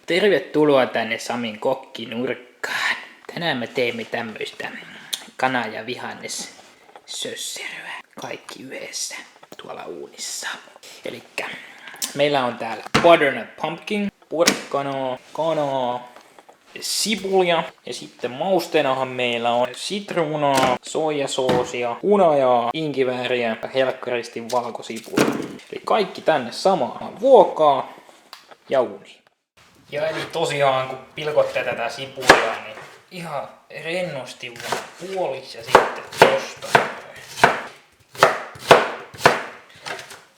Tervetuloa tänne Samin kokkinurkkaan. Tänään me teemme tämmöistä kana- ja vihannessössöröä. Kaikki yhdessä tuolla uunissa. Elikkä meillä on täällä butternut pumpkin, porkkanaa, kanaa, sipulia ja sitten mausteenahan meillä on sitruunaa, soijasoosia, hunajaa, inkivääriä ja helkkaristi valkosipulia. Eli kaikki tänne samaan vuokaa ja uuniin. Ja eli tosiaan kun pilkotte tätä sipulia, niin ihan rennosti vaan puoliksi ja sitten tosta.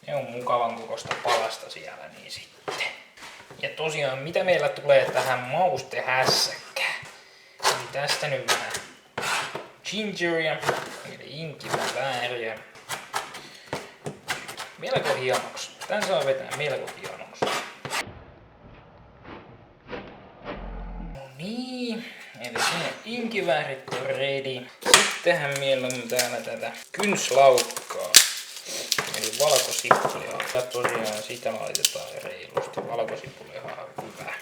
Ne on mukavan kokoista palasta siellä niin sitten. Ja tosiaan mitä meillä tulee tähän maustehässäkkään. Eli tästä nyt vähän gingeria, eli inkivääriä. Melko hienoksi. Tän saa vetää melko hienoksi. Niin, eli sinne inkiväärit on ready. Sittenhän meillä on täällä tätä kynslaukkaa. Eli valkosipulia. Ja tosiaan sitä laitetaan reilusti. Valkosipulia on hyvä.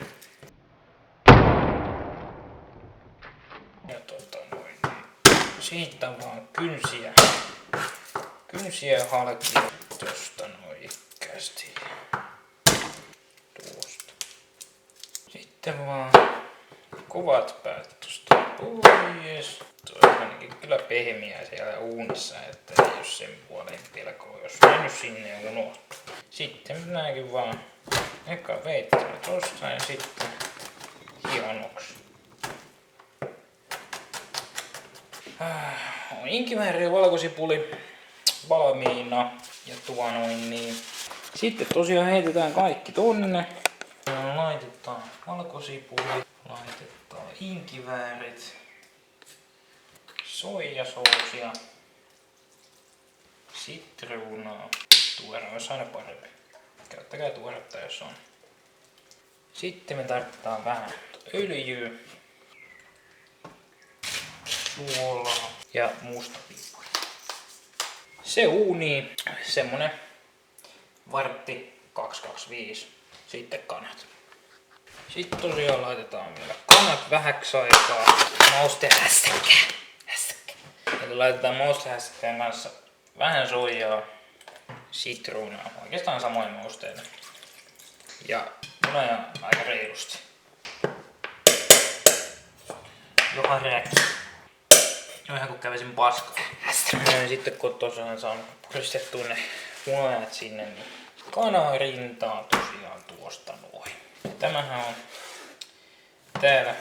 Ja siitä vaan kynsiä halkia tosta noin ikkästi. Tuosta. Sitten vaan kovat päät tosta pois. Toi on ainakin kyllä pehmiä siellä uunissa, että ei oo sen puolen pelkoa, jos mennyt sinne ja unohtuu. Sitten minäkin vaan eka veittelen tosta ja sitten hienoksi. On inkivääri ja valkosipuli valmiina ja niin. Sitten tosiaan heitetään kaikki tonne. Laitetaan valkosipuli, laitetaan inkiväärit, soijasoosia, sitruunaa. Tuore olisi aina parempi. Käyttäkää tuoretta jos on. Sitten me tarvitaan vähän öljyä, suolaa ja musta pippuria. Se uuniin semmonen vartti 2-2-5. Sitten kanat. Sitten tosiaan laitetaan vielä kanat vähäksi aikaa maustehässäkkään. Eli laitetaan maustehässäkkään kanssa vähän soijaa, sitruunaa, oikeastaan samoin mausteina. Ja hunajaa aika reilusti. Johan räkki. No ihan kun kävisin paskaa. Ja sitten kun tosiaan saan puristettua ne hunajat sinne, niin kanaa rintaa tosiaan tuosta noin. Ja tämähän on täällä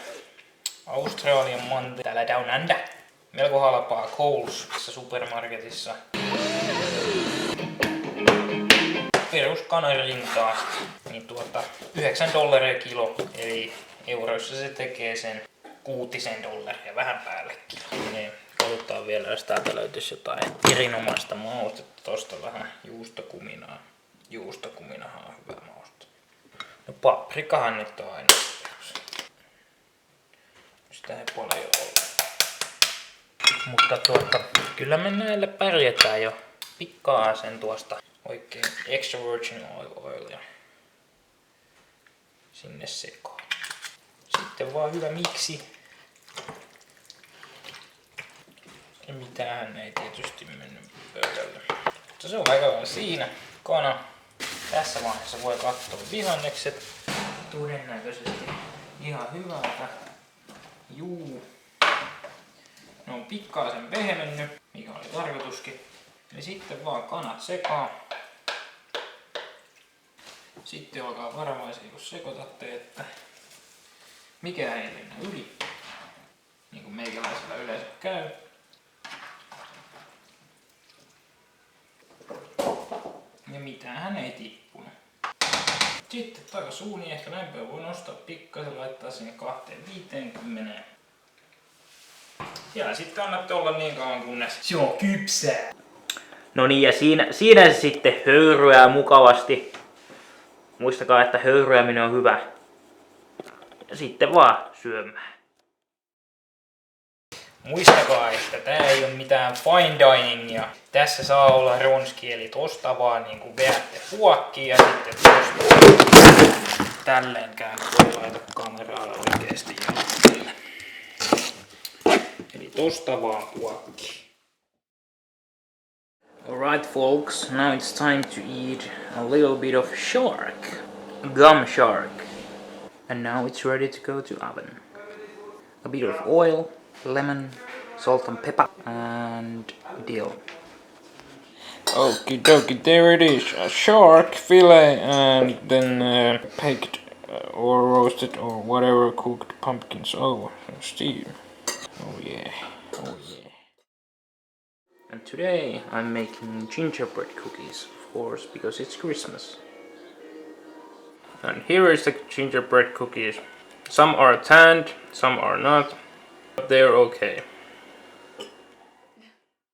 Australian mante, täällä Down Under. Melko halpaa Coles supermarketissa. Perus kanarintaa, niin $9 kilo, eli euroissa se tekee sen $6 vähän päällekin. Niin katsotaan vielä, jos täältä löytyisi jotain erinomaista maustetta. Tosta vähän juustokuminaa. Juustokuminahan on hyvä mauste. No paprikahan nyt on aina perus. Sitä ei paljon ole. Mutta kyllä me näille pärjätään jo. Pikkaa sen tuosta oikein extra virgin oilia sinne sekaan. Sitten vaan hyvä miksi. Ja mitään ei tietysti mennyt pöydälle. Mutta se on aika lailla siinä. Kana. Tässä vaiheessa voi katsoa vihannekset. Todennäköisesti ihan hyvältä. Juu. Ne on pikkaisen pehmennyt, mikä oli tarkoituskin. Eli sitten vaan kanat sekaan. Sitten olkaa varovaisia kun sekoitatte, että mikään ei mennä yli. Niin kuin meikäläisellä yleensä käy. Ja mitäänhän ei tippunut. Sitten takas uuni, ehkä lämpöä voi nostaa pikkaisen, laittaa sinne 250. Ja sitten kannattaa olla niin kauan kunnes se on kypsää. No niin, ja siinä se sitten höyryää mukavasti. Muistakaa, että höyrääminen on hyvä. Ja sitten vaan syömään. Muistakaa, että tää ei ole mitään fine diningia. Tässä saa olla ronski, eli tosta vaan niin kuin vedätte puokkiin ja sitten tosta. tälleenkään, kun ei laita kameraa oikeesti jalkoille. Eli tosta vaan puokki. Alright folks, now it's time to eat a little bit of shark. Gum shark. And now it's ready to go to oven. A bit of oil, lemon, salt and pepper, and dill. Okie dokie, there it is, a shark fillet and then baked or roasted or whatever cooked pumpkins over steam. Oh yeah, oh yeah. And today I'm making gingerbread cookies, of course, because it's Christmas. And here is the gingerbread cookies. Some are tanned, some are not, but they're okay.